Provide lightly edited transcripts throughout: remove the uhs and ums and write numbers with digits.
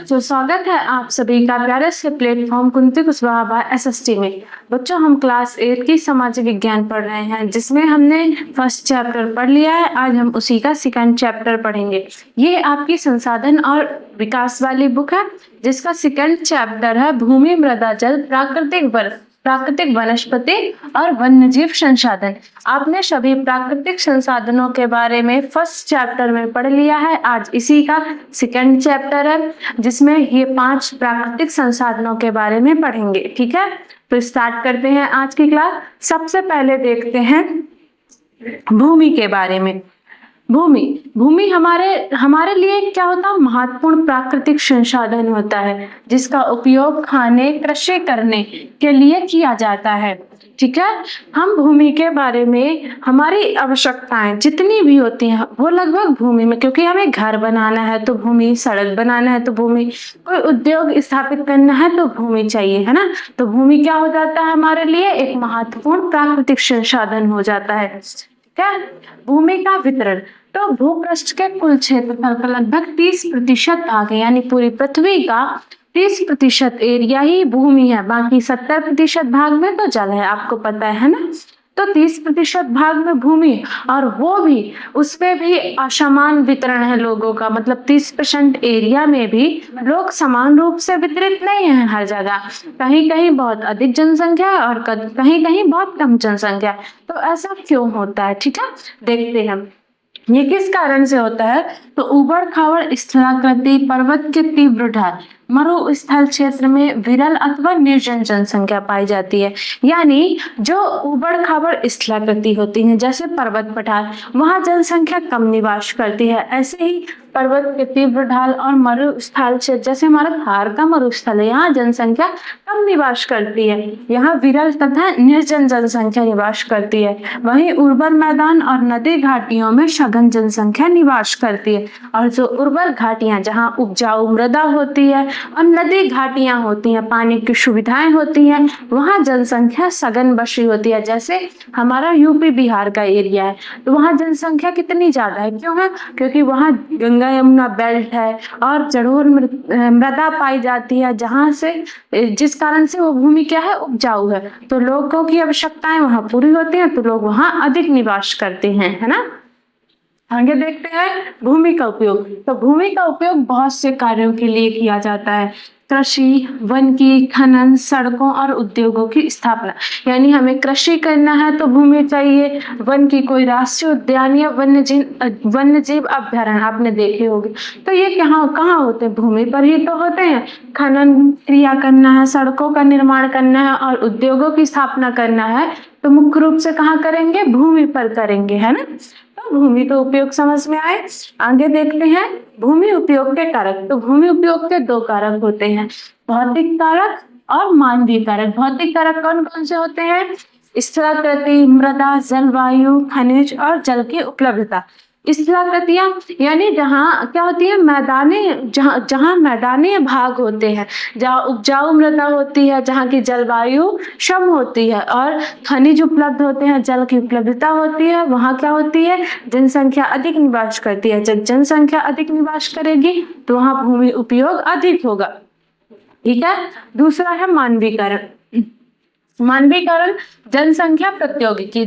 तो स्वागत है आप सभी का प्यारे से प्लेटफॉर्म कुंती कुशवाहा एसएसटी में। बच्चों, हम क्लास 8 की सामाजिक विज्ञान पढ़ रहे हैं, जिसमें हमने फर्स्ट चैप्टर पढ़ लिया है। आज हम उसी का सेकंड चैप्टर पढ़ेंगे। ये आपकी संसाधन और विकास वाली बुक है, जिसका सेकंड चैप्टर है भूमि, मृदा, जल, प्राकृतिक वनस्पति और वन्यजीव संसाधन। आपने सभी प्राकृतिक संसाधनों के बारे में फर्स्ट चैप्टर में पढ़ लिया है। आज इसी का सेकंड चैप्टर है, जिसमें ये 5 प्राकृतिक संसाधनों के बारे में पढ़ेंगे। ठीक है, तो स्टार्ट करते हैं आज की क्लास। सबसे पहले देखते हैं भूमि के बारे में। भूमि हमारे लिए क्या होता है? महत्वपूर्ण प्राकृतिक संसाधन होता है, जिसका उपयोग खाने, कृषि करने के लिए किया जाता है। ठीक है, हम भूमि के बारे में, हमारी आवश्यकताएं जितनी भी होती हैं वो लगभग भूमि में, क्योंकि हमें घर बनाना है तो भूमि, सड़क बनाना है तो भूमि, कोई उद्योग स्थापित करना है तो भूमि चाहिए, है ना। तो भूमि क्या हो जाता है? हमारे लिए एक महत्वपूर्ण प्राकृतिक संसाधन हो जाता है। ठीक है, भूमि का वितरण। तो भूपृष्ठ के कुल क्षेत्रफल का लगभग 30% भाग है, यानी पूरी पृथ्वी का 30% एरिया ही भूमि है। बाकी 70% भाग में तो जल है, आपको पता है ना। तो 30% भाग में भूमि, और वो भी, उसमें भी असमान वितरण है लोगों का। मतलब 30% एरिया में भी लोग समान रूप से वितरित नहीं है हर जगह। कहीं कहीं बहुत अधिक जनसंख्या है और कहीं कहीं बहुत कम जनसंख्या है। तो ऐसा क्यों होता है? ठीक है, देखते हैं ये किस कारण से होता है। तो उबड़ खाबड़ स्थलाकृति, पर्वत के तीव्र ढाल, मरुस्थल क्षेत्र में विरल अथवा निर्जन जनसंख्या पाई जाती है। यानी जो उबड़ खाबड़ स्थलाकृति होती है, जैसे पर्वत पठार, वहां जनसंख्या कम निवास करती है। ऐसे ही पर्वत के तीव्र ढाल और मरुस्थल क्षेत्र, जैसे हमारा थार का मरुस्थल है, यहाँ जनसंख्या कम निवास करती है। यहाँ विरल तथा निर्जन जनसंख्या निवास करती है। वहीं उर्वर मैदान और नदी घाटियों में सघन जनसंख्या निवास करती है। और जो उर्वर घाटियां, जहाँ उपजाऊ मृदा होती है और नदी घाटियां होती हैं, पानी की सुविधाएं होती हैं, वहाँ जनसंख्या सघन बसी होती है। जैसे हमारा यूपी बिहार का एरिया है, तो वहाँ जनसंख्या कितनी ज्यादा है? क्यों है? क्योंकि वहाँ गंगा यमुना बेल्ट है और जड़ोर मृदा पाई जाती है, जहाँ से, जिस कारण से वो भूमि क्या है? उपजाऊ है। तो लोगों की आवश्यकताएं वहाँ पूरी होती हैं, तो लोग वहाँ अधिक निवास करते हैं, है ना। आगे देखते हैं भूमि का उपयोग। तो भूमि का उपयोग बहुत से कार्यों के लिए किया जाता है। कृषि, वन की खनन, सड़कों और उद्योगों की स्थापना। यानी हमें कृषि करना है तो भूमि चाहिए। वन की कोई राष्ट्रीय उद्यान या वन्यजीव अभ्यारण्य आपने देखे होंगे, तो ये कहाँ होते हैं? भूमि पर ही तो होते हैं। खनन क्रिया करना है, सड़कों का निर्माण करना है और उद्योगों की स्थापना करना है, तो मुख्य रूप से कहाँ करेंगे? भूमि पर करेंगे, है ना। भूमि का उपयोग समझ में आए। आगे देखते हैं भूमि उपयोग के कारक। तो भूमि उपयोग के 2 कारक होते हैं, भौतिक कारक और मानवीय कारक। भौतिक कारक कौन कौन से होते हैं? स्थलाकृति, मृदा, जलवायु, खनिज और जल की उपलब्धता। स्थलाकृतियां यानी जहाँ क्या होती है? जहाँ मैदानी भाग होते हैं, जहाँ उपजाऊ मृदा होती है, जहाँ की जलवायु सम होती है और खनिज उपलब्ध होते हैं, जल की उपलब्धता होती है, वहाँ क्या होती है? जनसंख्या अधिक निवास करती है। जब जनसंख्या अधिक निवास करेगी तो वहाँ भूमि उपयोग अधिक होगा। ठीक है, दूसरा है मानवीय कारण। मानवीय कारण जनसंख्या प्रौद्योगिकी।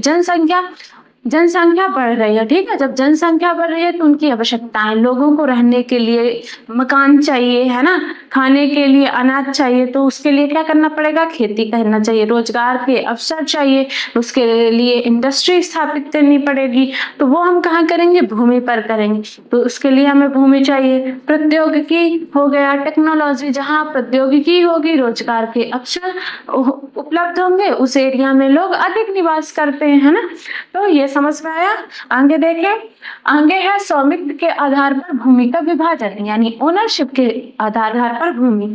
जनसंख्या बढ़ रही है, ठीक है। जब जनसंख्या बढ़ रही है तो उनकी आवश्यकताएं, लोगों को रहने के लिए मकान चाहिए, है ना, खाने के लिए अनाज चाहिए, तो उसके लिए क्या करना पड़ेगा? खेती करना चाहिए। रोजगार के अवसर चाहिए, उसके लिए इंडस्ट्री स्थापित करनी पड़ेगी, तो वो हम कहाँ करेंगे? भूमि पर करेंगे। तो उसके लिए हमें भूमि चाहिए। प्रौद्योगिकी हो गया, टेक्नोलॉजी, जहाँ प्रौद्योगिकी होगी, रोजगार के अवसर उपलब्ध होंगे, उस एरिया में लोग अधिक निवास करते हैं, है ना। तो ये समझ में आया। आगे देखें, आगे है स्वामित्व के आधार पर भूमि का विभाजन, यानी ओनरशिप के आधार पर भूमि।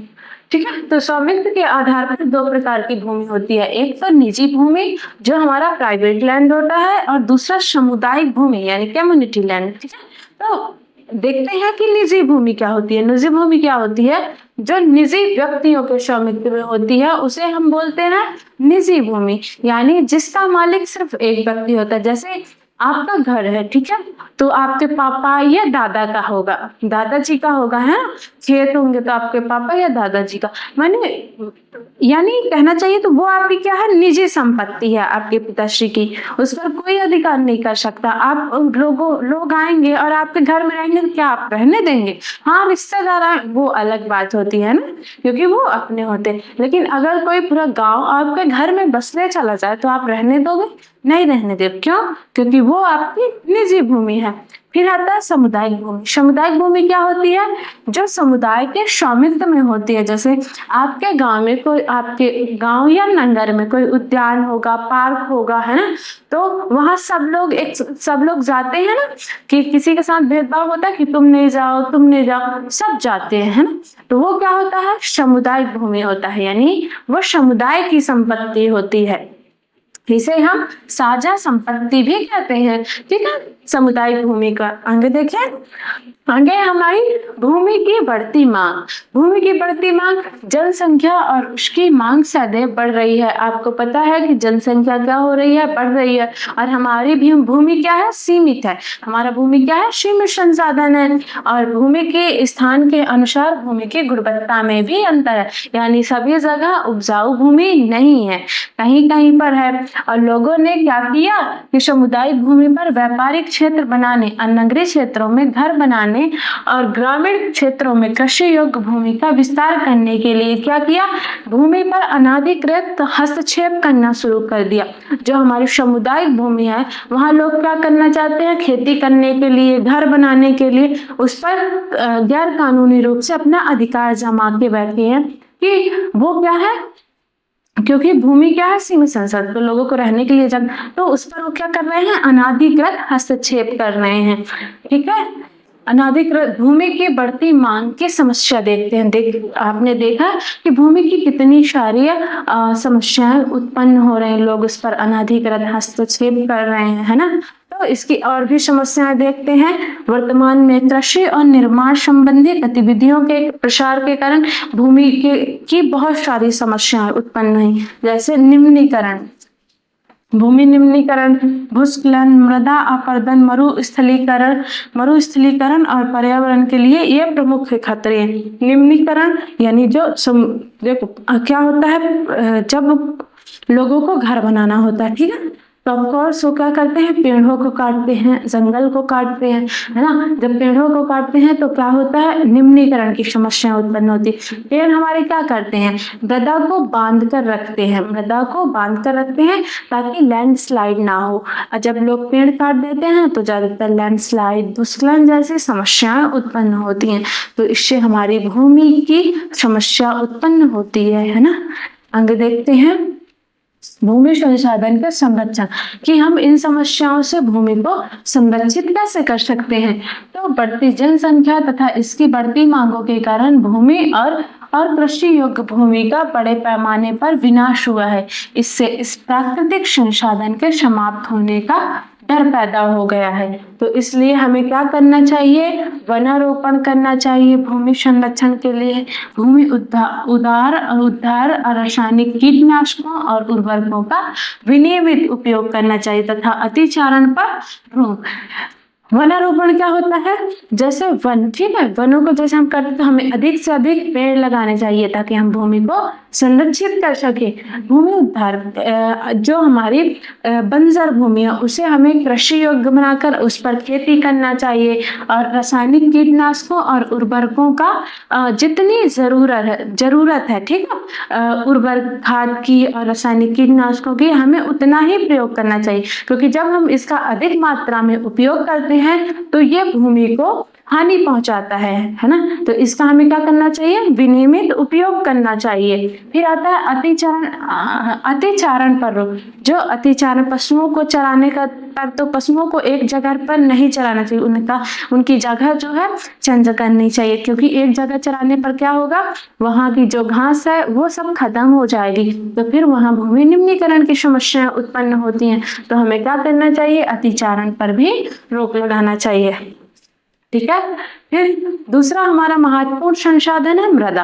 ठीक है, तो स्वामित्व के आधार पर 2 प्रकार की भूमि होती है। एक तो निजी भूमि, जो हमारा प्राइवेट लैंड होता है, और दूसरा सामुदायिक भूमि, यानी कम्युनिटी लैंड। ठीक है, तो देखते हैं कि निजी भूमि क्या होती है। निजी भूमि क्या होती है? जो निजी व्यक्तियों के स्वामित्व में होती है, उसे हम बोलते हैं निजी भूमि, यानी जिसका मालिक सिर्फ एक व्यक्ति होता है। जैसे आपका घर है, ठीक है, तो आपके पापा या दादा का होगा, दादाजी का होगा, है ना। खेत होंगे तो आपके पापा या दादाजी का, माने यानी कहना चाहिए तो वो आपकी क्या है, निजी संपत्ति है आपके पिताश्री की, उस पर कोई अधिकार नहीं कर सकता। आप लोग आएंगे और आपके घर में रहेंगे तो क्या आप रहने देंगे? हाँ, रिश्तेदार आए वो अलग बात होती है ना, क्योंकि वो अपने होते हैं। लेकिन अगर कोई पूरा गांव आपके घर में बसने चला जाए तो आप रहने दोगे? नहीं रहने दे। क्यों? क्योंकि वो आपकी निजी भूमि है। फिर आता है सामुदायिक भूमि। सामुदायिक भूमि क्या होती है? जो समुदाय के स्वामित्व में होती है। जैसे आपके गांव में कोई, आपके गांव या नगर में कोई उद्यान होगा, पार्क होगा, है ना, तो वहां सब लोग जाते हैं ना, कि किसी के साथ भेदभाव होता है कि तुम नहीं जाओ, तुम नहीं जाओ, सब जाते हैं, है ना। तो वो क्या होता है? सामुदायिक भूमि होता है, यानी वो समुदाय की संपत्ति होती है। इसे हम साझा संपत्ति भी कहते हैं, ठीक है। सामुदायिक भूमि का आगे देखें। आगे हमारी भूमि की बढ़ती मांग। भूमि की बढ़ती मांग, जनसंख्या और उसकी मांग सदैव बढ़ रही है। आपको पता है कि जनसंख्या क्या हो रही है? बढ़ रही है। और हमारी भी भूमि क्या है? सीमित है। हमारा भूमि क्या है? सीमित संसाधन है। और भूमि के स्थान के अनुसार भूमि की गुणवत्ता में भी अंतर है, यानी सभी जगह उपजाऊ भूमि नहीं है, कहीं कहीं पर है। और लोगों ने क्या किया कि सामुदायिक भूमि पर व्यापारिक क्षेत्र बनाने और नगरीय क्षेत्रों में घर बनाने और ग्रामीण क्षेत्रों में कृषि योग्य भूमि का विस्तार करने के लिए क्या किया? भूमि पर अनाधिकृत हस्तक्षेप करना शुरू कर दिया। जो हमारी सामुदायिक भूमि है वहां लोग क्या करना चाहते हैं? खेती करने के लिए, घर बनाने के लिए उस पर गैर कानूनी रूप से अपना अधिकार जमा के बैठे हैं कि वो क्या है, क्योंकि भूमि क्या है? सीमित संसाधन, तो लोगों को रहने के लिए जगह, तो उस पर वो क्या कर रहे हैं? अनाधिकृत हस्तक्षेप कर रहे हैं, ठीक है। अनाधिकृत भूमि की बढ़ती मांग की समस्या देखते हैं। आपने देखा कि भूमि की कितनी सारी समस्याएं उत्पन्न हो रही हैं, लोग उस पर अनाधिकृत हस्तक्षेप कर रहे हैं, है ना। तो इसकी और भी समस्याएं देखते हैं। वर्तमान में कृषि और निर्माण संबंधी गतिविधियों के प्रसार के कारण भूमि की बहुत सारी समस्याएं उत्पन्न हुई, जैसे निम्नीकरण, भूमि निम्नीकरण, भूस्खलन, मृदा अपरदन, मरुस्थलीकरण और पर्यावरण के लिए ये प्रमुख खतरे हैं। निम्नीकरण यानी देखो क्या होता है, जब लोगों को घर बनाना होता है, ठीक है, तो ऑफकोर्स वो क्या करते हैं? पेड़ों को काटते हैं, जंगल को काटते हैं, है ना। जब पेड़ों को काटते हैं तो क्या होता है? निम्नीकरण की समस्या उत्पन्न होती है। पेड़ हमारे क्या करते हैं? मृदा को बांध कर रखते हैं, मृदा को बांध कर रखते हैं ताकि लैंडस्लाइड ना हो। और जब लोग पेड़ काट देते हैं तो ज्यादातर लैंडस्लाइड, भूस्खलन जैसी समस्याएं उत्पन्न होती हैं। तो इससे हमारी भूमि की समस्या उत्पन्न होती है ना। आगे देखते हैं भूमि संसाधन का संरक्षण, कि हम इन समस्याओं से भूमि को संरक्षित कैसे कर सकते हैं। तो बढ़ती जनसंख्या तथा इसकी बढ़ती मांगों के कारण भूमि और कृषि योग्य भूमि का बड़े पैमाने पर विनाश हुआ है। इससे इस प्राकृतिक संसाधन के समाप्त होने का डर पैदा हो गया है। तो इसलिए हमें क्या करना चाहिए? वनारोपण करना चाहिए भूमि संरक्षण के लिए। भूमि उद्धार और रासायनिक कीटनाशकों और उर्वरकों का विनियमित उपयोग करना चाहिए तथा अतिचारण पर रोक। वनारोपण क्या होता है? जैसे वन, ठीक है, वनों को जैसे हम करते तो हमें अधिक से अधिक पेड़ लगाने चाहिए ताकि हम भूमि को संरक्षित कर सके। भूमि उद्धार, जो हमारी बंजर भूमि है उसे हमें कृषि योग्य बनाकर उस पर खेती करना चाहिए। और रासायनिक कीटनाशकों और उर्वरकों का जितनी जरूरत है, ठीक है, उर्वरक खाद की और रासायनिक कीटनाशकों की हमें उतना ही प्रयोग करना चाहिए, क्योंकि जब हम इसका अधिक मात्रा में उपयोग करते हैं तो ये भूमि को हानि पहुंचाता है ना। तो इसका हमें क्या करना चाहिए? विनियमित उपयोग करना चाहिए। फिर आता है अतिचारण पर रोक। जो अतिचारण, पशुओं को चराने का, तो पशुओं को एक जगह पर नहीं चराना चाहिए, उनकी जगह जो है चेंज करनी चाहिए, क्योंकि एक जगह चराने पर क्या होगा? वहां की जो घास है वो सब खत्म हो जाएगी, तो फिर वहां भूमि निम्नीकरण की समस्याएं उत्पन्न होती हैं। तो हमें क्या करना चाहिए? अतिचारण पर भी रोक लगाना चाहिए। ठीक है। फिर दूसरा हमारा महत्वपूर्ण संसाधन है मृदा।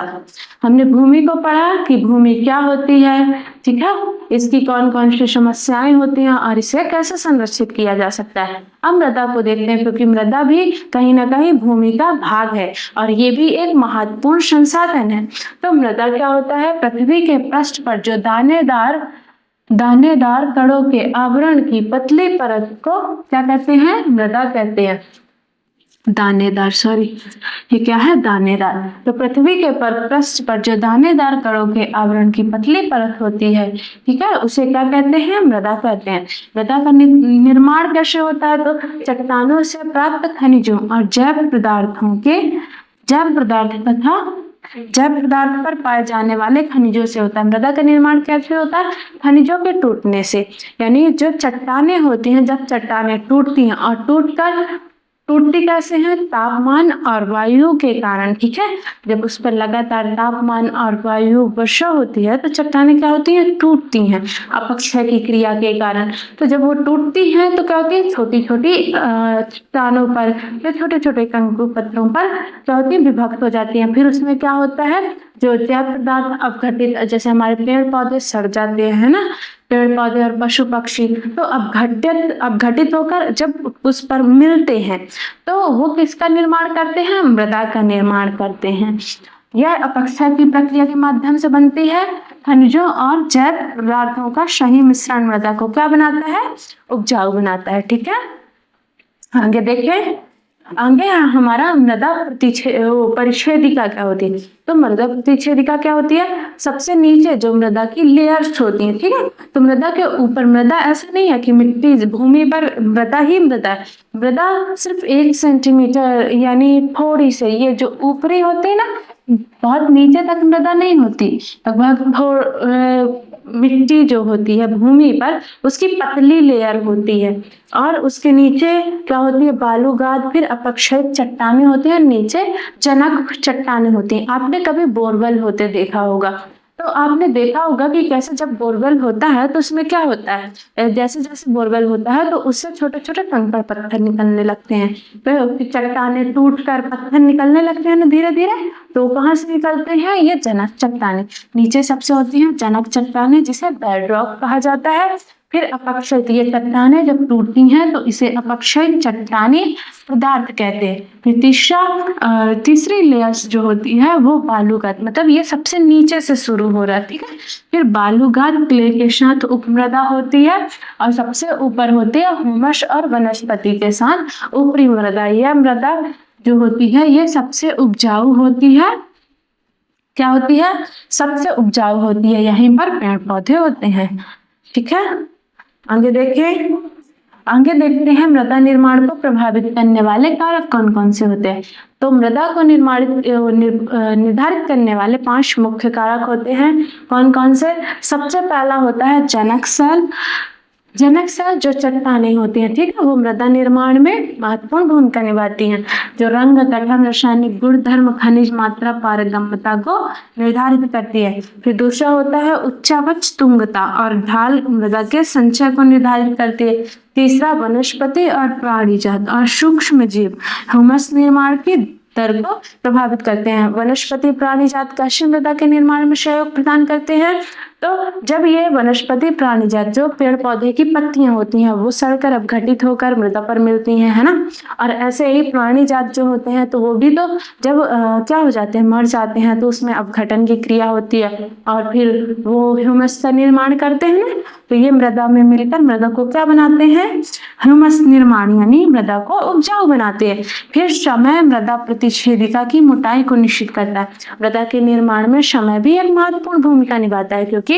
हमने भूमि को पढ़ा कि भूमि क्या होती है, ठीक है, इसकी कौन कौन सी समस्याएं होती हैं और इसे कैसे संरक्षित किया जा सकता है। अब मृदा को देखते हैं, क्योंकि मृदा भी कहीं ना कहीं भूमि का भाग है और ये भी एक महत्वपूर्ण संसाधन है। तो मृदा क्या होता है? पृथ्वी के पृष्ठ पर जो दानेदार कणों के आवरण की पतली परत को क्या कहते हैं? मृदा कहते हैं। दानेदार, सॉरी, ये क्या है? दानेदार। तो पृथ्वी के पृष्ठ पर जो दानेदार कणों के आवरण की पतली परत होती है, ठीक है, उसे क्या कहते हैं? मृदा कहते हैं। मृदा का निर्माण कैसे होता है? तो चट्टानों से प्राप्त खनिजों और जैव पदार्थ पर पाए जाने वाले खनिजों से होता है। मृदा का निर्माण कैसे होता है? खनिजों के टूटने से। यानी जो चट्टानें होती हैं, जब चट्टानें टूटती हैं और टूटती कैसे हैं? तापमान और वायु के कारण, ठीक है। जब उस पर लगातार तापमान और वायु वर्षा होती है तो चट्टानें क्या होती हैं? टूटती हैं अपक्षय की क्रिया के कारण। तो जब वो टूटती हैं तो क्या होती है? छोटी छोटी चट्टानों पर या छोटे छोटे कंकु पत्थरों पर क्या होती है? विभक्त हो जाती हैं। फिर उसमें क्या होता है? जो जैव पदार्थ अपघटित, जैसे हमारे पेड़ पौधे सड़ जाते हैं ना, पेड़ पौधे और पशु पक्षी, तो अपघटित होकर जब उस पर मिलते हैं तो वो किसका निर्माण करते हैं? मृदा का निर्माण करते हैं। यह अपक्षय की प्रक्रिया के माध्यम से बनती है। खनिजों और जैव पदार्थों का सही मिश्रण मृदा को क्या बनाता है? उपजाऊ बनाता है, ठीक है। आगे देखें, आगे हमारा मृदा परिच्छेदिका क्या होती है? तो मृदा परिच्छेदिका क्या होती है? सबसे नीचे जो मृदा की लेयर्स होती हैं, ठीक है। तो मृदा के ऊपर, मृदा ऐसा नहीं है कि मिट्टी भूमि पर मृदा ही मृदा है। मृदा सिर्फ 1 सेंटीमीटर यानी थोड़ी से, ये जो ऊपरी होती है ना, बहुत नीचे तक मृदा नहीं होती, लगभग मिट्टी जो होती है भूमि पर उसकी पतली लेयर होती है और उसके नीचे क्या होती है? बालूगाद, फिर अपक्षय चट्टानें होती हैं, नीचे जनक चट्टानें होती हैं। आपने कभी बोरवेल होते देखा होगा, तो आपने देखा होगा कि कैसे जब बोरवेल होता है तो उसमें क्या होता है? जैसे जैसे बोरवेल होता है तो उससे छोटे छोटे कंकड़ पत्थर निकलने लगते हैं, तो चट्टानें टूट कर पत्थर निकलने लगते हैं ना धीरे धीरे। तो कहाँ से निकलते हैं? ये जनक चट्टानें नीचे सबसे होती हैं, जनक चट्टानें, जिसे बेडरॉक कहा जाता है। फिर अपक्षय, ये चट्टानें जब टूटती हैं तो इसे अपक्षय चट्टानी पदार्थ कहते हैं। फिर तीसरी लेयर्स जो होती है वो बालूगाद, मतलब ये सबसे नीचे से शुरू हो रहा है, ठीक है। फिर बालूगाद क्ले के साथ उपमृदा होती है और सबसे ऊपर होती है ह्यूमस और वनस्पति के साथ ऊपरी मृदा। यह मृदा जो होती है ये सबसे उपजाऊ होती है। क्या होती है? सबसे उपजाऊ होती है। यहीं पर पेड़ पौधे होते हैं, ठीक है। आगे देखते हैं मृदा निर्माण को प्रभावित करने वाले कारक कौन कौन से होते हैं। तो मृदा को निर्धारित करने वाले 5 मुख्य कारक होते हैं। कौन कौन से? सबसे पहला होता है जनक सेल। जनक सेल जो चट्टानें होती हैं, ठीक है, वो मृदा निर्माण में महत्वपूर्ण भूमिका निभाती हैं। जो रंग, गठन, रासायनिक गुणधर्म, खनिज मात्रा, पारगम्यता को निर्धारित करती है। फिर दूसरा होता है उच्चावच तुंगता और ढाल मृदा के संचय को निर्धारित करती है। तीसरा वनस्पति और प्राणीजात और सूक्ष्म जीव ह्यूमस निर्माण की दर को प्रभावित करते हैं। वनस्पति प्राणीजात कैसे मृदा के निर्माण में सहयोग प्रदान करते हैं? तो जब ये वनस्पति प्राणीजात जो पेड़ पौधे की पत्तियां होती हैं वो सड़कर अपघटित होकर मृदा पर मिलती हैं, है ना। और ऐसे ही प्राणीजात जो होते हैं तो वो भी तो जब क्या हो जाते हैं, मर जाते हैं, तो उसमें अपघटन की क्रिया होती है और फिर वो ह्यूमस का निर्माण करते हैं ना। तो ये मृदा में मिलकर मृदा को क्या बनाते हैं? ह्यूमस निर्माण, यानी मृदा को उपजाऊ बनाते हैं। फिर समय मृदा प्रतिच्छेदिका की मोटाई को निश्चित करता है। मृदा के निर्माण में समय भी एक महत्वपूर्ण भूमिका निभाता है, क्योंकि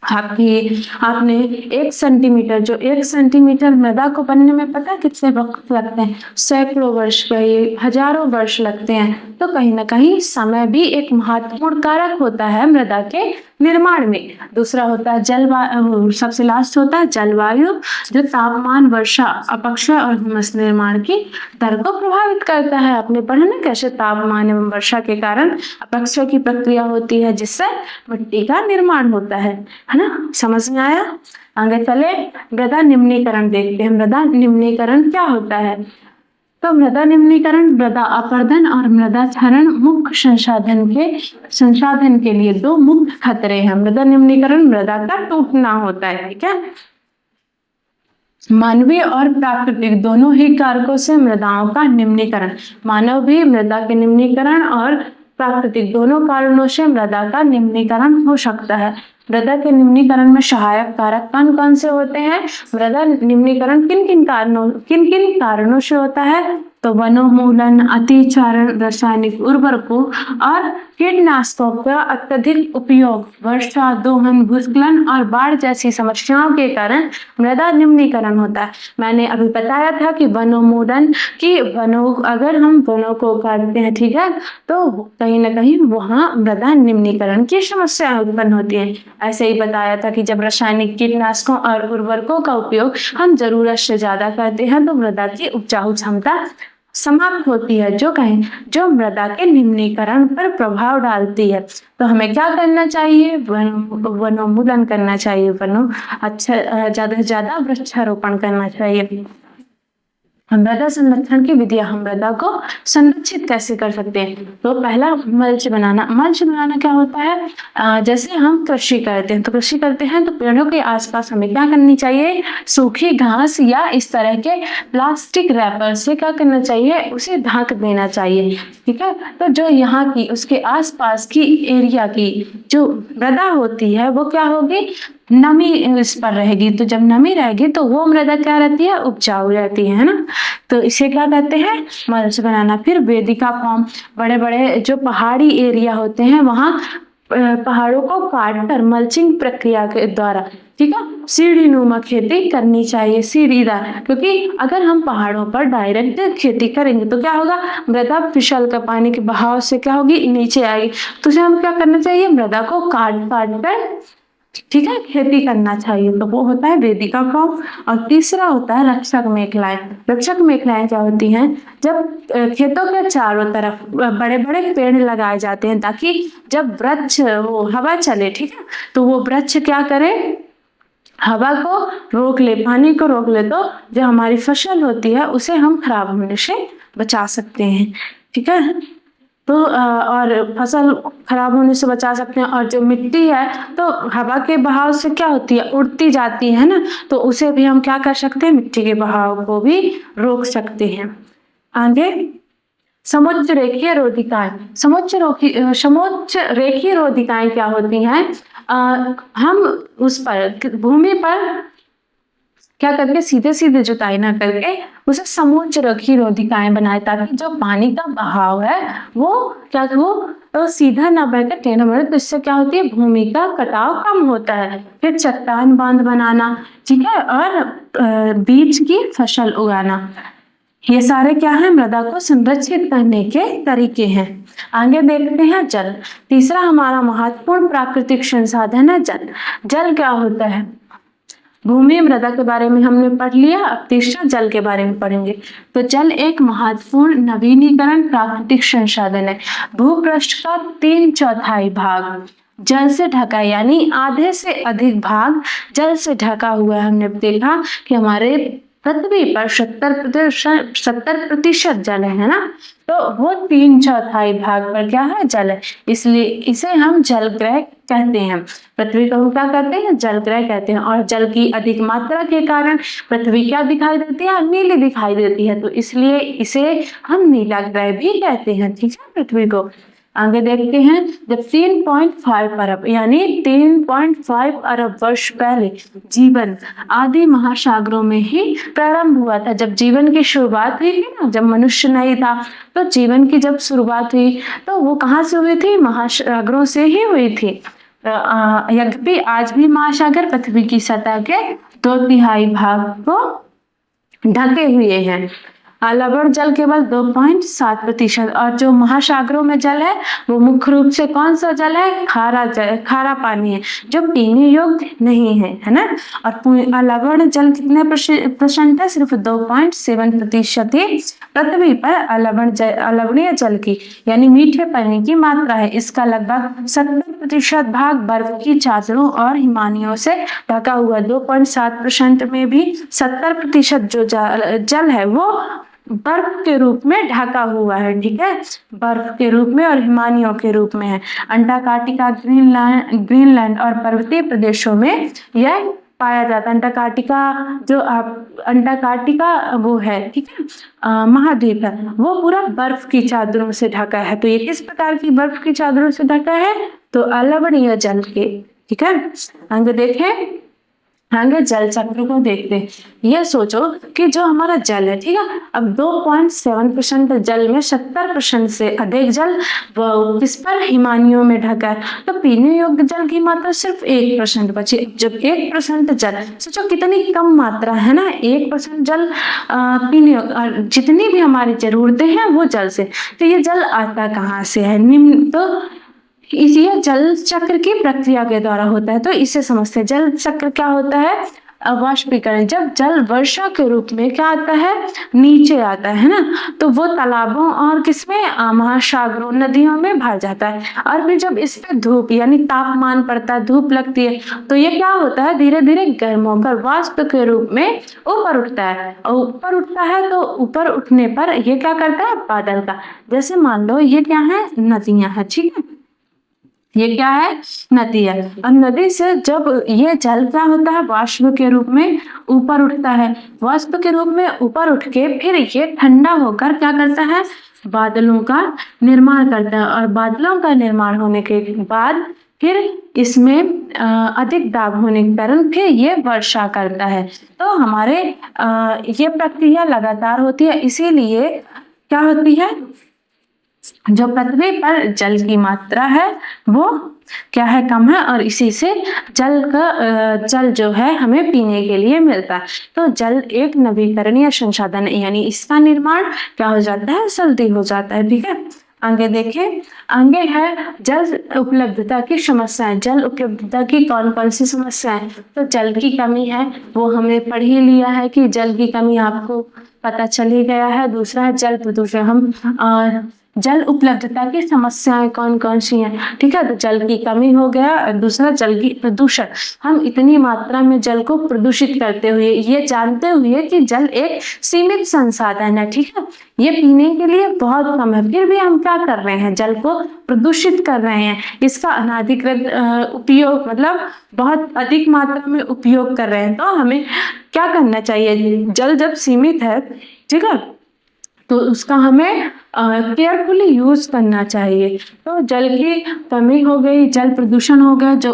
आपने 1 सेंटीमीटर, जो 1 सेंटीमीटर मृदा को बनने में पता कितने वक्त लगते हैं? सैकड़ों वर्ष, कहीं हजारों वर्ष लगते हैं। तो कहीं ना कहीं समय भी एक महत्वपूर्ण कारक होता है मृदा के निर्माण में। दूसरा होता है जलवायु, सबसे लास्ट होता है जलवायु, जो तापमान, वर्षा, अपक्षय और ह्यूमस निर्माण की दर को प्रभावित करता है। आपने पढ़ा ना कैसे तापमान एवं वर्षा के कारण अपक्षय की प्रक्रिया होती है, जिससे मिट्टी का निर्माण होता है ना। समझ में आया? आगे चले, मृदा निम्नीकरण देखते हैं। मृदा निम्नीकरण क्या होता है? तो मृदा निम्नीकरण, मृदा अपरदन और मृदा क्षरण मुख्य संसाधन के लिए दो मुख्य खतरे हैं। मृदा निम्नीकरण मृदा का टूटना होता है, ठीक है। मानवीय और प्राकृतिक दोनों ही कारकों से मृदाओं का निम्नीकरण, मानव भी मृदा के निम्नीकरण और प्राकृतिक दोनों कारणों से मृदा का निम्नीकरण हो सकता है। मृदा के निम्नीकरण में सहायक कारक कौन कौन से होते हैं? मृदा निम्नीकरण किन किन कारणों से होता है? तो वनोन्मूलन, अतिचारण, रासायनिक उर्वरकों और कीटनाशकों का अत्यधिक उपयोग, वर्षा, दोहन, भूस्खलन और बाढ़ जैसी समस्याओं के कारण मृदा निम्नीकरण होता है। मैंने अभी बताया था कि वनोन्मूलन की अगर हम वनों को काटते हैं, ठीक है, तो कहीं ना कहीं वहाँ मृदा निम्नीकरण की समस्या उत्पन्न होती है। ऐसे ही बताया था कि जब रासायनिक कीटनाशकों और उर्वरकों का उपयोग हम जरूरत से ज्यादा करते हैं तो मृदा की उपजाऊ क्षमता समाप्त होती है, जो मृदा के निम्नीकरण पर प्रभाव डालती है। तो हमें क्या करना चाहिए? वनोन्मूलन करना चाहिए, ज्यादा से ज्यादा वृक्षारोपण करना चाहिए। मृदा संरक्षण की विधियां, हम मृदा को संरक्षित कैसे कर सकते हैं? तो पहला मल्च बनाना। मल्च बनाना क्या होता है? जैसे हम कृषि करते हैं तो पेड़ों के आसपास हमें क्या करनी चाहिए? सूखी घास या इस तरह के प्लास्टिक रैपर से क्या करना चाहिए? उसे ढक देना चाहिए, ठीक है। तो जो यहाँ की उसके आसपास की एरिया की जो मृदा होती है वो क्या होगी? नमी इस पर रहेगी। तो जब नमी रहेगी तो वो मृदा क्या रहती है? उपजाऊ रहती है ना। तो इसे क्या कहते हैं? मल्च बनाना। फिर वेदिका फॉर्म, बड़े बड़े जो पहाड़ी एरिया होते हैं वहाँ पहाड़ों को काटकर मल्चिंग प्रक्रिया के द्वारा, ठीक है, सीढ़ी नुमा खेती करनी चाहिए, सीढ़ीदार। क्योंकि अगर हम पहाड़ों पर डायरेक्ट खेती करेंगे तो क्या होगा? मृदा फिसल कर पानी के बहाव से क्या होगी? नीचे आएगी। तो उसे हम क्या करना चाहिए? मृदा को काट कर, ठीक है, खेती करना चाहिए। तो वो होता है वेदिका फॉर्म। और तीसरा होता है रक्षक मेखलाएं। रक्षक मेखलाएं क्या होती हैं? जब खेतों के चारों तरफ बड़े बड़े पेड़ लगाए जाते हैं ताकि जब वृक्ष वो हवा चले, ठीक है, तो वो वृक्ष क्या करे? हवा को रोक ले, पानी को रोक ले, तो जो हमारी फसल होती है उसे हम खराब होने से बचा सकते हैं, ठीक है। तो और फसल खराब होने से बचा सकते हैं। और जो मिट्टी है तो हवा के बहाव से क्या होती है? उड़ती जाती है ना। तो उसे भी हम क्या कर सकते हैं? मिट्टी के बहाव को भी रोक सकते हैं। आगे समुच्च रेखीय रोधिकाएं। समुच्च रेखीय रोधिकाएं क्या होती हैं? हम उस पर भूमि पर क्या करके सीधे सीधे जुताई ना करके उसे समुच्च रेखीय रोधिकाएं बनाए ताकि जो पानी का बहाव है वो क्या हो? तो सीधा ना बहकर टेढ़ा मेढ़ा। तो इससे क्या होती है? भूमि का कटाव कम होता है। फिर चट्टान बांध बनाना, ठीक है, और बीज की फसल उगाना, ये सारे क्या है? मृदा को संरक्षित करने के तरीके हैं। आगे देखते हैं जल। तीसरा हमारा महत्वपूर्ण प्राकृतिक संसाधन है जल। जल क्या होता है? भूमि मृदा के बारे में हमने पढ़ लिया, अब तीसरा जल के बारे में पढ़ेंगे। तो जल एक महत्वपूर्ण नवीनीकरण प्राकृतिक संसाधन है। भूपृष्ठ का 3/4 भाग जल से ढका, यानी आधे से अधिक भाग जल से ढका हुआ है। हमने देखा कि हमारे पृथ्वी पर 70% जल है ना। तो वो 3/4 भाग पर क्या है? जल है। इसलिए इसे हम जलग्रह कहते हैं। पृथ्वी को हम क्या कहते हैं? जलग्रह कहते हैं। और जल की अधिक मात्रा के कारण पृथ्वी क्या दिखाई देती है? नीली दिखाई देती है। तो इसलिए इसे हम नीला ग्रह भी कहते हैं, ठीक है, पृथ्वी को। आगे देखते हैं जब 3.5 अरब यानी 3.5 अरब वर्ष पहले जीवन आदि महासागरों में ही प्रारंभ हुआ था। जब जीवन की शुरुआत हुई थी ना, जब मनुष्य नहीं था, तो जीवन की जब शुरुआत हुई तो वो कहाँ से हुई थी? महासागरों से ही हुई थी। यद्यपि आज भी महासागर पृथ्वी की सतह के 2/3 भाग को ढके हुए हैं। लवण जल केवल 2.7%। और जो महासागरों में जल है वो मुख्य रूप से कौन सा जल है? खारा पानी है जो पीने योग्य नहीं है, है ना। और लवण जल कितने % है? सिर्फ 2.7% ही पृथ्वी पर अलवणीय जल की यानी मीठे पानी की मात्रा है। इसका लगभग 70% भाग बर्फ की चादरों और हिमानियों से ढका हुआ। 2.7% में भी 70% जो जल है वो बर्फ के रूप में ढका हुआ है, ठीक है, बर्फ के रूप में और हिमानियों के रूप में है। अंटार्कटिका, ग्रीनलैंड और पर्वतीय प्रदेशों में यह पाया जाता है। अंटार्कटिका वो है, ठीक है, महाद्वीप है, वो पूरा बर्फ की चादरों से ढका है। तो ये किस प्रकार की बर्फ की चादरों से ढका है? तो अलवणीय जल के, ठीक है। आगे देखें, आगे जल चक्र को देखते हैं। ये सोचो कि जो हमारा जल है, ठीक है, अब 2.7% जल में 70% से अधिक जल वो किस पर? हिमानियों में ढका है। तो पीने योग्य जल की मात्रा सिर्फ 1% बची। जब 1% जल, सोचो कितनी कम मात्रा है ना, 1% जल पीने और जितनी भी हमारी जरूरतें हैं वो जल से। तो ये जल आता कहाँ से है? निम्न तो ये जल चक्र की प्रक्रिया के द्वारा होता है। तो इसे समझते हैं। जल चक्र क्या होता है? वाष्पीकरण। जब जल वर्षा के रूप में क्या आता है? नीचे आता है ना, तो वो तालाबों और किसमें? महासागरों, नदियों में भर जाता है। और फिर जब इस पे धूप यानी तापमान पड़ता है, धूप लगती है, तो ये क्या होता है? धीरे धीरे गर्म होकर वाष्प के रूप में ऊपर उठता है। और ऊपर उठता है तो ऊपर उठने पर ये क्या करता है? बादल का, जैसे मान लो ये क्या है? नदियां है, ठीक है, ये क्या है? नदी है। और नदी से जब ये जल क्या होता है? वाष्प के रूप में ऊपर उठता है। वाष्प के रूप में ऊपर उठ के फिर ये ठंडा होकर क्या करता है? बादलों का निर्माण करता है। और बादलों का निर्माण होने के बाद फिर इसमें अधिक दाब होने के कारण फिर ये वर्षा करता है। तो हमारे ये प्रक्रिया लगातार होती है। इसीलिए क्या होती है? जो पृथ्वी पर जल की मात्रा है वो क्या है? कम है। और इसी से जल जो है हमें पीने के लिए मिलता है। तो जल एक नवीकरणीय संसाधन है, यानी इसका निर्माण क्या हो जाता है? जल्दी हो जाता है, ठीक है। आगे देखें, आगे है जल उपलब्धता की समस्याएं। जल उपलब्धता की कौन कौन सी समस्याएं? तो जल की कमी है, वो हमने पढ़ ही लिया है कि जल की कमी आपको पता चल ही गया है। दूसरा है जल प्रदूषण। हम जल उपलब्धता की समस्याएं कौन कौन सी हैं? ठीक है, तो जल की कमी हो गया। और दूसरा जल की प्रदूषण, हम इतनी मात्रा में जल को प्रदूषित करते हुए, ये जानते हुए कि जल एक सीमित संसाधन है, ठीक है, ये पीने के लिए बहुत कम है, फिर भी हम क्या कर रहे हैं? जल को प्रदूषित कर रहे हैं। इसका अनाधिकृत उपयोग, मतलब बहुत अधिक मात्रा में उपयोग कर रहे हैं। तो हमें क्या करना चाहिए? जल जब सीमित है, ठीक है, तो उसका हमें केयरफुली यूज करना चाहिए। तो जल की कमी हो गई, जल प्रदूषण हो गया, जो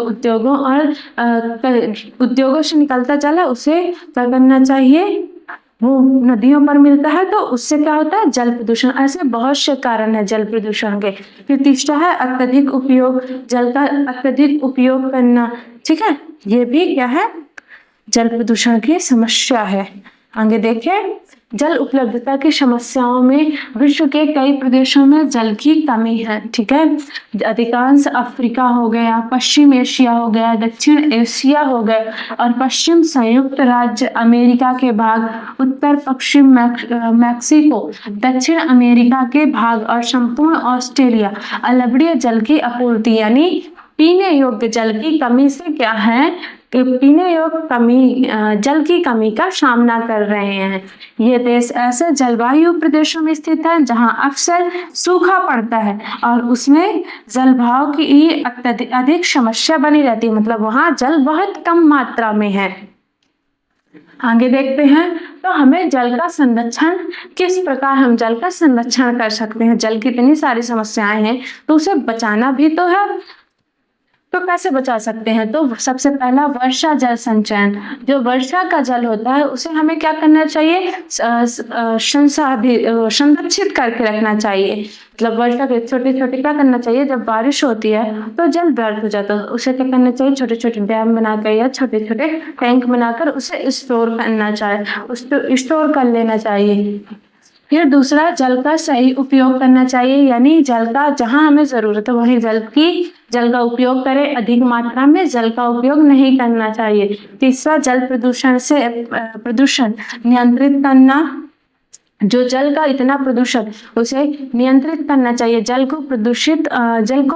उद्योगों से निकलता जल है उसे क्या करना चाहिए? वो नदियों पर मिलता है, तो उससे क्या होता है? जल प्रदूषण। ऐसे बहुत से कारण है जल प्रदूषण के। फिर तीसरा है अत्यधिक उपयोग, जल का अत्यधिक उपयोग करना, ठीक है, ये भी क्या है? जल प्रदूषण की समस्या है। आगे देखें, जल उपलब्धता की समस्याओं में विश्व के कई प्रदेशों में जल की कमी है, ठीक है। अधिकांश अफ्रीका हो गया, पश्चिम एशिया हो गया, दक्षिण एशिया हो गया और पश्चिम संयुक्त राज्य अमेरिका के भाग, उत्तर पश्चिम मैक्सिको, दक्षिण अमेरिका के भाग और संपूर्ण ऑस्ट्रेलिया अलवणीय जल की आपूर्ति यानी पीने योग्य जल की कमी से क्या है? पीने योग्य जल की कमी का सामना कर रहे हैं। ये देश ऐसे जलवायु प्रदेशों में स्थित है जहां अक्सर सूखा पड़ता है और उसमें जलभाव की अधिक समस्या बनी रहती है, मतलब वहां जल बहुत कम मात्रा में है। आगे देखते हैं, तो हमें जल का संरक्षण, किस प्रकार हम जल का संरक्षण कर सकते हैं? जल की इतनी सारी समस्याएं हैं, तो उसे बचाना भी तो है। तो कैसे बचा सकते हैं? तो सबसे पहला वर्षा जल संचयन। जो वर्षा का जल होता है उसे हमें क्या करना चाहिए? संरक्षित करके रखना चाहिए। मतलब वर्षा के छोटे छोटे क्या करना चाहिए? जब बारिश होती है तो जल व्यर्थ हो जाता है, उसे क्या करना चाहिए? छोटे छोटे डैम बनाकर या छोटे छोटे टैंक बनाकर उसे स्टोर करना चाहिए, उसको स्टोर कर लेना चाहिए। फिर दूसरा, जल का सही उपयोग करना चाहिए, यानी जल का जहां हमें जरूरत है वहीं जल का उपयोग करें, अधिक मात्रा में जल का उपयोग नहीं करना चाहिए। तीसरा, जल प्रदूषण नियंत्रित करना। जो जल का इतना प्रदूषण, उसे नियंत्रित करना चाहिए। जल को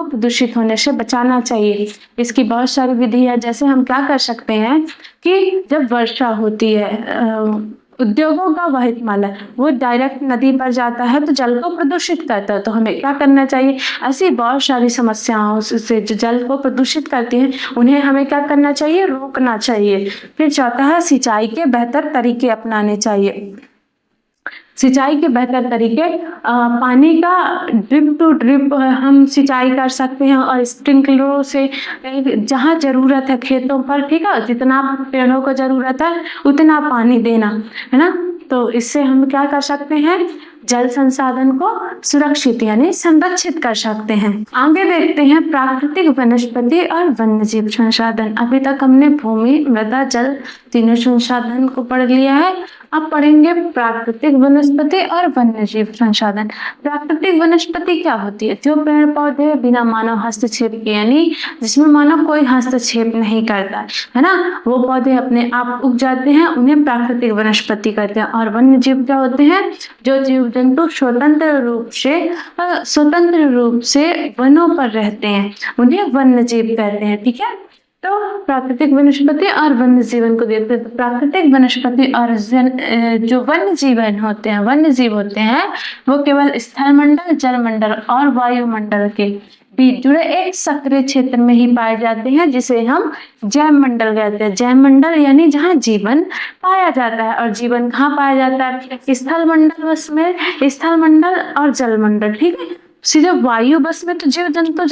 प्रदूषित होने से बचाना चाहिए। इसकी बहुत सारी विधि है। जैसे हम क्या कर सकते हैं कि जब वर्षा होती है, उद्योगों का वहित माल है, वो डायरेक्ट नदी पर जाता है तो जल को प्रदूषित करता है। तो हमें क्या करना चाहिए, ऐसी बहुत सारी समस्याओं से जो जल को प्रदूषित करती हैं उन्हें हमें क्या करना चाहिए, रोकना चाहिए। फिर चौथा है सिंचाई के बेहतर तरीके अपनाने चाहिए। सिंचाई के बेहतर तरीके, पानी का ड्रिप टू ड्रिप हम सिंचाई कर सकते हैं और स्प्रिंकलरों से जहाँ जरूरत है खेतों पर, ठीक है, जितना पेड़ों को जरूरत है उतना पानी देना, है ना। तो इससे हम क्या कर सकते हैं, जल संसाधन को सुरक्षित यानी संरक्षित कर सकते हैं। आगे देखते हैं प्राकृतिक वनस्पति और वन्यजीव संसाधन। अभी तक हमने भूमि, मृदा, जल तीनों संसाधन को पढ़ लिया है। अब पढ़ेंगे प्राकृतिक वनस्पति और वन्यजीव संसाधन। प्राकृतिक वनस्पति क्या होती है, जो पेड़ पौधे बिना मानव हस्तक्षेप के यानी जिसमें मानव कोई हस्तक्षेप नहीं करता है ना, वो पौधे अपने आप उग जाते हैं, उन्हें प्राकृतिक वनस्पति कहते हैं। और वन्यजीव क्या होते हैं, जो जीव जंतु स्वतंत्र रूप से वनों पर रहते हैं, उन्हें वन्यजीव कहते हैं। ठीक है, तो प्राकृतिक वनस्पति और वन्य जीवन को देखते हैं। तो प्राकृतिक वनस्पति और जो वन्य जीवन होते हैं, वन्य जीव होते हैं, वो केवल स्थलमंडल, जलमंडल और वायुमंडल के बीच जुड़े एक सक्रिय क्षेत्र में ही पाए जाते हैं, जिसे हम जैव मंडल कहते हैं। जैव मंडल यानी जहाँ जीवन पाया जाता है। और जीवन कहाँ पाया जाता है, स्थल मंडल बस में, स्थल मंडल और जलमंडल। ठीक है, सीधे वायु बस में तो जीव जंतु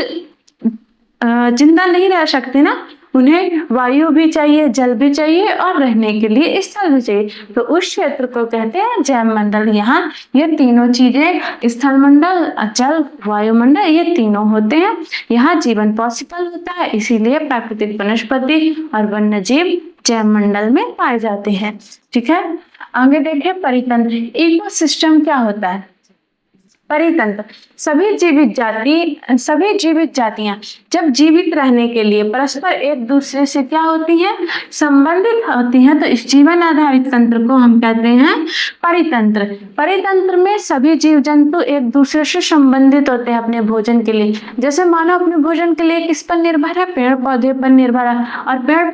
जिंदा नहीं रह सकते ना, उन्हें वायु भी चाहिए, जल भी चाहिए और रहने के लिए स्थल भी चाहिए। तो उस क्षेत्र को कहते हैं जैव मंडल। यहाँ ये तीनों चीजें, स्थल मंडल, जल, वायुमंडल, ये तीनों होते हैं, यहाँ जीवन पॉसिबल होता है। इसीलिए प्राकृतिक वनस्पति और वन्य जीव जैव मंडल में पाए जाते हैं। ठीक है, आगे देखें परितंत्र। इकोसिस्टम क्या होता है, परितंत्र सभी जीवित जातियां जब जीवित रहने के लिए परस्पर एक दूसरे से क्या होती हैं, संबंधित होती हैं, तो इस जीवन आधारित तंत्र को हम कहते हैं परितंत्र। परितंत्र में सभी जीव जंतु एक दूसरे से संबंधित होते हैं अपने भोजन के लिए। जैसे मानव अपने भोजन के लिए किस पर निर्भर है, पेड़ पौधे पर निर्भर है। और पेड़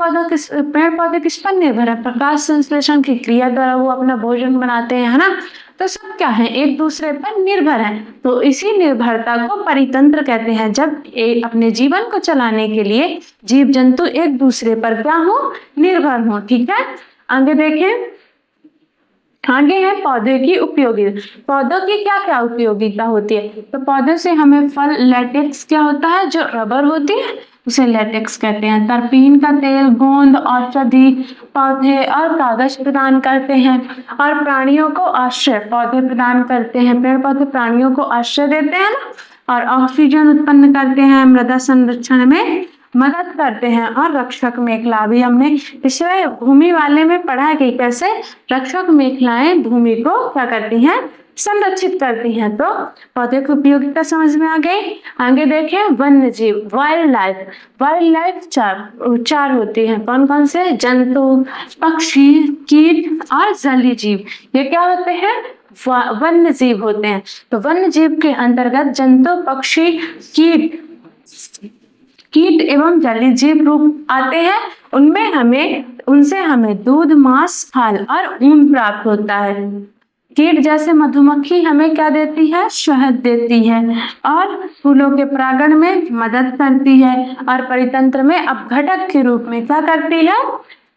पौधे किस पर निर्भर है, प्रकाश संश्लेषण की क्रिया द्वारा वो अपना भोजन बनाते हैं, है ना। तो सब क्या है, एक दूसरे पर निर्भर है। तो इसी निर्भरता को परितंत्र कहते हैं, जब अपने जीवन को चलाने के लिए जीव जंतु एक दूसरे पर क्या हो, निर्भर हो। ठीक है, आगे देखें, आगे है पौधे की उपयोगिता। पौधों की क्या क्या उपयोगिता होती है, तो पौधे से हमें फल, लेटेक्स क्या होता है, जो रबर होती है उसे लेटेक्स कहते हैं। तरपीन का तेल, गोंद, औषधि पौधे और कागज प्रदान करते हैं। और प्राणियों को आश्रय पौधे प्रदान करते हैं। पेड़ पौधे प्राणियों को आश्रय देते हैं ना, और ऑक्सीजन उत्पन्न करते हैं, मृदा संरक्षण में मदद करते हैं। और रक्षक मेखला भी हमने पिछले भूमि वाले में पढ़ा कि कैसे रक्षक मेखलाएं भूमि को क्या करती हैं, संरक्षित करती हैं। तो पौधे की उपयोगिता समझ में आ गई। आगे देखें वन्य जीव, वाइल्ड लाइफ चार होती हैं। कौन कौन से, जंतु, पक्षी, कीट और जलीय जीव, ये क्या होते हैं, वन्य जीव होते हैं। तो वन्य जीव के अंतर्गत जंतु, पक्षी, कीट एवं जलीय जीव रूप आते हैं। उनसे हमें दूध, मांस, फल और ऊन प्राप्त होता है। कीट जैसे मधुमक्खी हमें क्या देती है, शहद देती है और फूलों के परागण में मदद करती है। और परितंत्र में अपघटक के रूप में क्या करती है,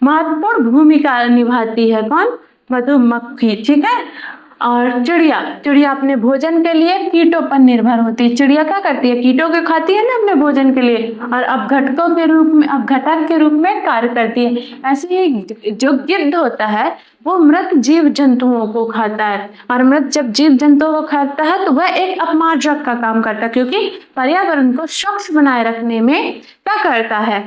महत्वपूर्ण भूमिका निभाती है। कौन, मधुमक्खी। ठीक है, और चिड़िया अपने भोजन के लिए कीटों पर निर्भर होती है। चिड़िया क्या करती है, कीटों को खाती है ना अपने भोजन के लिए, और अपघटक के रूप में कार्य करती है। ऐसे ही जो गिद्ध होता है वो मृत जीव जंतुओं को खाता है, और मृत जब जीव जंतुओं को खाता है तो वह एक अपमार्जक का काम करता है, क्योंकि पर्यावरण को स्वच्छ बनाए रखने में क्या करता है,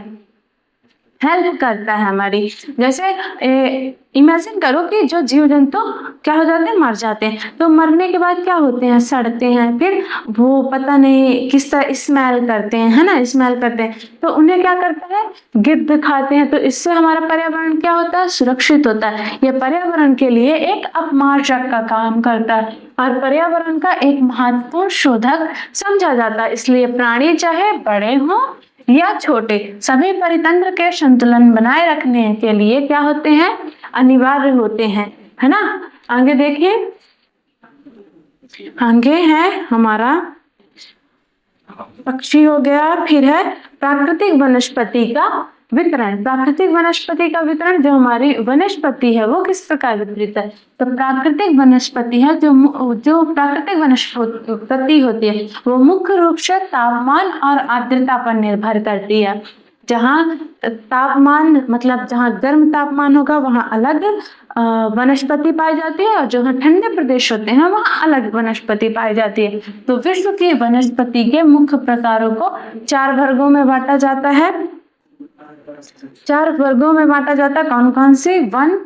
हेल्प करता है हमारी। जैसे इमेजिन करो कि जो जीव जंतु क्या हो जाते हैं, मर जाते हैं, तो मरने के बाद क्या होते हैं, सड़ते हैं, फिर वो पता नहीं किस तरह स्मेल करते हैं, है ना, स्मेल करते हैं। तो उन्हें क्या करता है, गिद्ध खाते हैं। तो इससे हमारा पर्यावरण क्या होता है, सुरक्षित होता है। यह पर्यावरण के लिए एक अपमार्जक का काम करता है और पर्यावरण का एक महत्वपूर्ण शोधक समझा जाता है। इसलिए प्राणी चाहे बड़े हों या छोटे, सभी परितंत्र के संतुलन बनाए रखने के लिए क्या होते हैं, अनिवार्य होते हैं। है ना। आगे देखिए, आगे है हमारा पक्षी हो गया, फिर है प्राकृतिक वनस्पति का वितरण। प्राकृतिक वनस्पति का वितरण, जो हमारी वनस्पति है वो किस प्रकार वितरित है। तो प्राकृतिक वनस्पति है जो प्राकृतिक वनस्पति होती है वो मुख्य रूप से तापमान और आर्द्रता पर निर्भर करती है। जहाँ तापमान मतलब जहाँ गर्म तापमान होगा वहाँ अलग वनस्पति पाई जाती है, और जहाँ ठंडे प्रदेश होते हैं वहाँ अलग वनस्पति पाई जाती है। तो विश्व की वनस्पति के मुख्य प्रकारों को 4 वर्गों में बांटा जाता है। 4 वर्गों में बांटा जाता है, कौन कौन से? वन,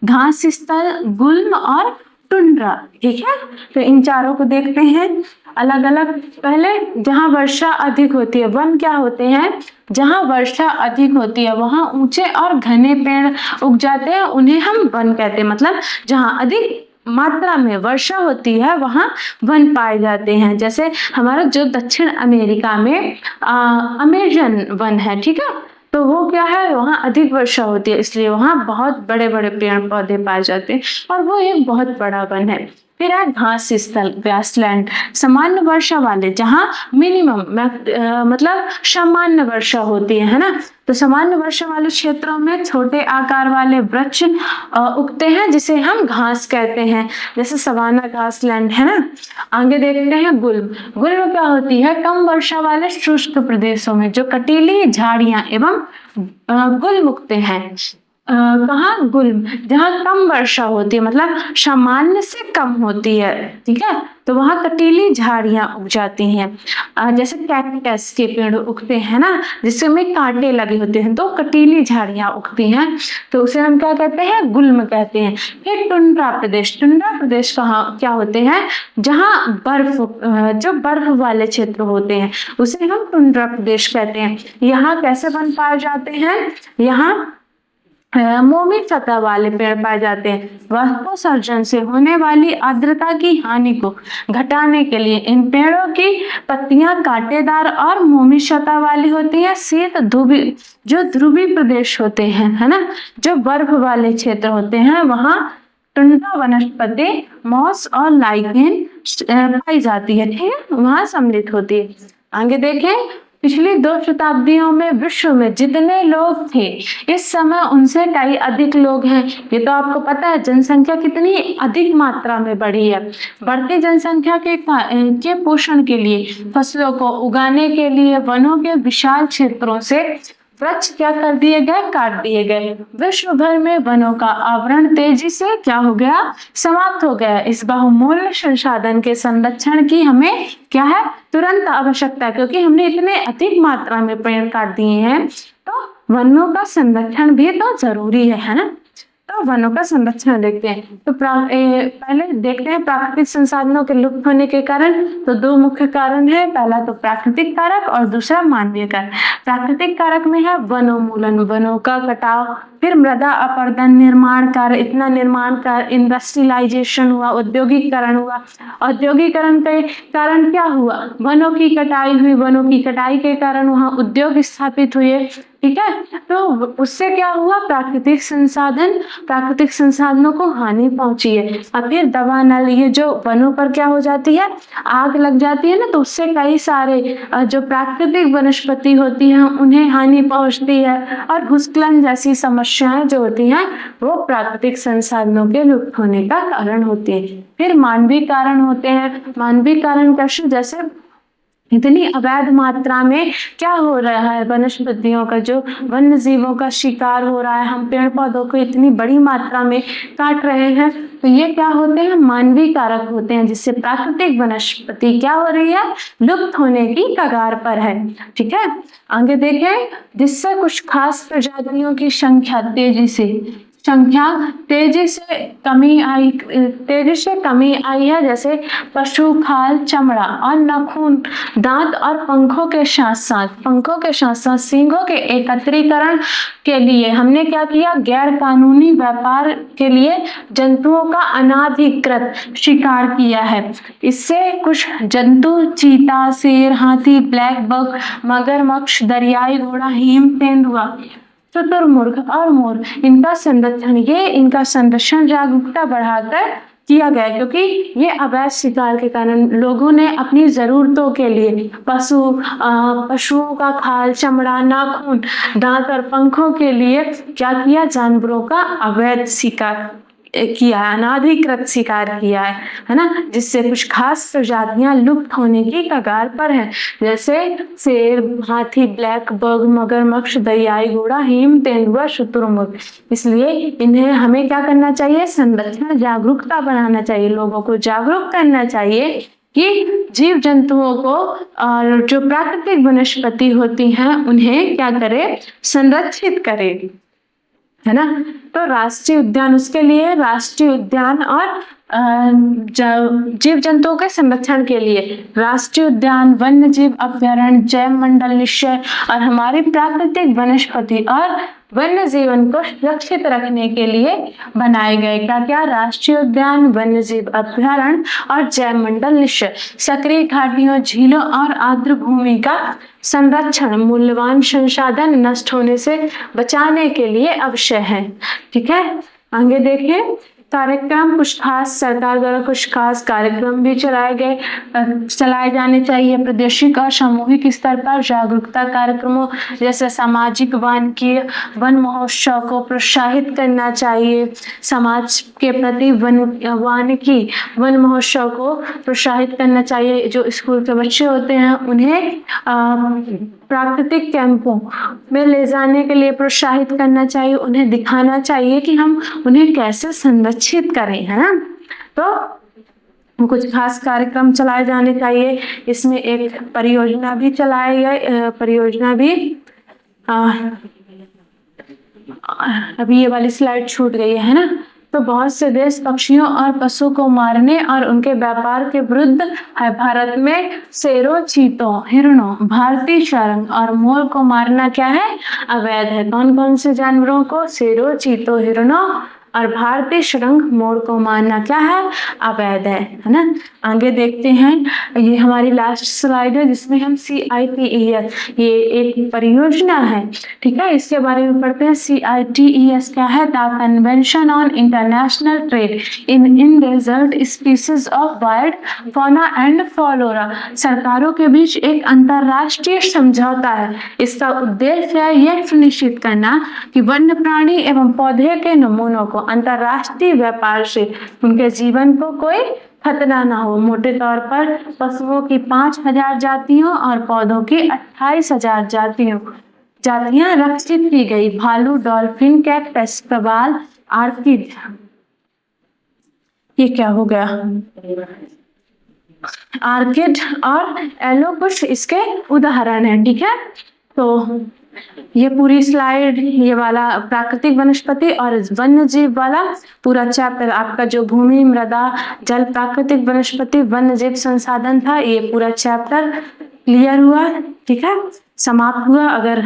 घास स्थल, गुल्म और टुंड्रा। ठीक है, तो इन चारों को देखते हैं अलग अलग। पहले जहाँ वर्षा अधिक होती है, वन क्या होते हैं? जहाँ वर्षा अधिक होती है वहाँ ऊंचे और घने पेड़ उग जाते हैं, उन्हें हम वन कहते हैं। मतलब जहाँ अधिक मात्रा में वर्षा होती है वहाँ वन पाए जाते हैं। जैसे हमारा जो दक्षिण अमेरिका में अमेजन वन है, ठीक है, तो वो क्या है, वहाँ अधिक वर्षा होती है इसलिए वहाँ बहुत बड़े बड़े पेड़ पौधे पाए जाते हैं और वो एक बहुत बड़ा वन है। फिर है घास स्थल, ग्रासलैंड, सामान्य वर्षा वाले, जहाँ मिनिमम मतलब सामान्य वर्षा होती है ना। तो सामान्य वर्षा वाले क्षेत्रों में छोटे आकार वाले वृक्ष उगते हैं जिसे हम घास कहते हैं, जैसे सवाना घासलैंड है ना। आगे देखते हैं गुल्म। गुल्म क्या होती है? कम वर्षा वाले शुष्क प्रदेशों में जो कटीली झाड़ियां एवं गुल्म उगते हैं। कहाँ? गुल्म, जहाँ कम वर्षा होती है मतलब सामान्य से कम होती है, ठीक है, तो वहाँ कटीली झाड़ियां उग जाती हैं। जैसे कैक्टस के पेड़ उगते हैं ना जिसमें कांटे लगे होते हैं, तो कटीली झाड़ियां उगती हैं, तो उसे हम क्या कहते हैं? गुल्म कहते हैं। फिर टुंड्रा प्रदेश। टुंड्रा प्रदेश कहाँ क्या होते हैं? जहाँ बर्फ जो बर्फ वाले क्षेत्र होते हैं उसे हम टुंड्रा प्रदेश कहते हैं। यहाँ कैसे वन पाए जाते हैं? यहाँ मोमी सतह वाले पेड़ पाए जाते हैं। वाष्पोत्सर्जन से होने वाली आर्द्रता की हानि को घटाने के लिए इन पेड़ों की पत्तियां कांटेदार और मोमी सतह वाली होती है। शीत ध्रुवीय प्रदेश होते हैं, है ना, जो बर्फ वाले क्षेत्र होते हैं वहाँ टुंड्रा वनस्पति मॉस और लाइकेन पाई जाती है, ठीक है, वहाँ सम्मिलित होती है। आगे देखें, पिछली 2 शताब्दियों में विश्व में जितने लोग थे इस समय उनसे कई अधिक लोग हैं। ये तो आपको पता है, जनसंख्या कितनी अधिक मात्रा में बढ़ी है। बढ़ती जनसंख्या के पोषण के लिए, फसलों को उगाने के लिए वनों के विशाल क्षेत्रों से वृक्ष क्या कर दिए गए? काट दिए गए। विश्व भर में वनों का आवरण तेजी से क्या हो गया? समाप्त हो गया। इस बहुमूल्य संसाधन के संरक्षण की हमें क्या है? तुरंत आवश्यकता है, क्योंकि हमने इतने अधिक मात्रा में पेड़ काट दिए हैं, तो वनों का संरक्षण भी तो जरूरी है ना। तो वनों का संरक्षण देखते हैं। तो पहले देखते हैं प्राकृतिक संसाधनों के लुप्त होने के कारण। तो 2 मुख्य कारण है, पहला तो प्राकृतिक कारक और दूसरा मानवीय कारक। प्राकृतिक कारक में है वनोन्मूलन, वनों का कटाव, फिर मृदा अपरदन, निर्माण कार्य, इतना निर्माण कार्य, इंडस्ट्रियलाइजेशन हुआ, औद्योगिकरण हुआ। औद्योगिकरण के कारण क्या हुआ? वनों की कटाई हुई, वनों की कटाई के कारण वहाँ उद्योग स्थापित हुए, ठीक है, तो उससे क्या हुआ? प्राकृतिक संसाधनों को हानि पहुंची है। अब फिर दवा नल, ये जो वनों पर क्या हो जाती है? आग लग जाती है ना, तो उससे कई सारे जो प्राकृतिक वनस्पति होती है उन्हें हानि पहुंचती है, और भूस्खलन जैसी समस्याएं जो होती हैं वो प्राकृतिक संसाधनों के लुप्त होने का कारण होती है। फिर मानवीय कारण होते हैं। मानवीय कारण कैसे? जैसे इतनी अवैध मात्रा में क्या हो रहा है? वनस्पतियों का, जो वन्य जीवों का शिकार हो रहा है, हम पेड़ पौधों को इतनी बड़ी मात्रा में काट रहे हैं, तो ये क्या होते हैं? मानवीय कारक होते हैं, जिससे प्राकृतिक वनस्पति क्या हो रही है? लुप्त होने की कगार पर है, ठीक है। आगे देखें, जिससे कुछ खास प्रजातियों की संख्या तेजी से कमी आई है, जैसे पशु खाल, चमड़ा और नाखून, दांत और पंखों के साथ साथ सींगों के एकत्रीकरण के लिए हमने क्या किया? गैर कानूनी व्यापार के लिए जंतुओं का अनाधिकृत शिकार किया है। इससे कुछ जंतु, चीता, शेर, हाथी, ब्लैक बक, मगरमच्छ, दरियाई घोड़ा, हिम तेंदुआ, शुतुरमुर्ग और मोर, इनका संरक्षण जागरूकता बढ़ाकर किया गया, क्योंकि ये अवैध शिकार के कारण लोगों ने अपनी जरूरतों के लिए पशुओं का खाल, चमड़ा, नाखून, दांत और पंखों के लिए क्या किया, जानवरों का अवैध शिकार किया है, अनाधिकृत शिकार किया है ना, जिससे कुछ खास प्रजातियां लुप्त होने की कगार पर हैं, जैसे शेर, हाथी, ब्लैक बग, मगरमच्छ, दरियाई घोड़ा, हिम तेंदुआ, शुतुरमुर्ग। इसलिए इन्हें हमें क्या करना चाहिए, संरक्षण जागरूकता बनाना चाहिए, लोगों को जागरूक करना चाहिए कि जीव जंतुओं को और जो प्राकृतिक वनस्पति होती हैं उन्हें क्या करे, संरक्षित करे, है ना। तो राष्ट्रीय उद्यान, उसके लिए राष्ट्रीय उद्यान और जीव जंतुओं के संरक्षण के लिए राष्ट्रीय उद्यान, वन्य जीव अभ्यारण्य, जैव मंडल निश्चय और हमारी प्राकृतिक वनस्पति और वन्य जीवन को सुरक्षित रखने के लिए बनाए गए क्या क्या, राष्ट्रीय उद्यान, वन्य जीव अभ्यारण्य और जैव मंडल निश्चय। सक्रिय घाटियों, झीलों और आर्द्र भूमि का संरक्षण मूल्यवान संसाधन नष्ट होने से बचाने के लिए आवश्यक है। ठीक है, आगे देखें कार्यक्रम, कुछ खास सरकार द्वारा कुछ खास कार्यक्रम भी चलाए जाने चाहिए। प्रादेशिक और सामूहिक स्तर पर जागरूकता कार्यक्रमों जैसे सामाजिक वानिकी, वन महोत्सव को प्रोत्साहित करना चाहिए। समाज के प्रति वानिकी, वन महोत्सव को प्रोत्साहित करना चाहिए। जो स्कूल के बच्चे होते हैं उन्हें प्राकृतिक कैंपों में ले जाने के लिए प्रोत्साहित करना चाहिए, उन्हें दिखाना चाहिए कि हम उन्हें कैसे संरक्षित करें, है ना। तो कुछ खास कार्यक्रम चलाए जाने चाहिए। इसमें एक परियोजना भी चलाई गई, परियोजना भी अभी ये वाली स्लाइड छूट गई है ना। तो बहुत से देश पक्षियों और पशु को मारने और उनके व्यापार के विरुद्ध है। भारत में शेरों, चीतों, हिरणों, भारतीय सारंग और मोर को मारना क्या है, अवैध है। कौन कौन से जानवरों को, शेरों, चीतों, हिरणों और भारतीय सुरंग मोर को मारना क्या है, अवैध है ना। आगे देखते हैं, ये हमारी लास्ट स्लाइड है जिसमें हम CITES, ये एक परियोजना है, ठीक है, इसके बारे में पढ़ते हैं। CITES क्या है, the convention on international trade in endangered species of wild fauna and flora. सरकारों के बीच एक अंतरराष्ट्रीय समझौता है। इसका उद्देश्य है यह सुनिश्चित करना कि वन्य प्राणी एवं पौधे के नमूनों को अंतरराष्ट्रीय व्यापार से उनके जीवन को कोई खतरा ना हो। मोटे तौर पर पशुओं की 5000 जातियों और पौधों की 28,000 जातियां रक्षित की गई। भालू, डॉल्फिन, कैक्टस, प्रवाल, आर्किड, ये क्या हो गया, आर्किड और एलो कुछ इसके उदाहरण हैं, ठीक है। तो ये पूरी स्लाइड, ये वाला प्राकृतिक वनस्पति और वन्य जीव वाला पूरा चैप्टर आपका जो भूमि, मृदा, जल, प्राकृतिक वनस्पति, वन्य जीव संसाधन था, ये पूरा चैप्टर क्लियर हुआ, ठीक है, समाप्त हुआ। अगर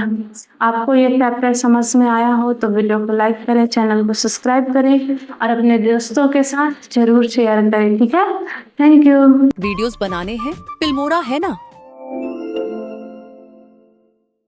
आपको ये चैप्टर समझ में आया हो तो वीडियो को लाइक करें, चैनल को सब्सक्राइब करें और अपने दोस्तों के साथ जरूर शेयर करें, ठीक है। Thank you. वीडियोस बनाने हैं, फिल्मोरा है ना।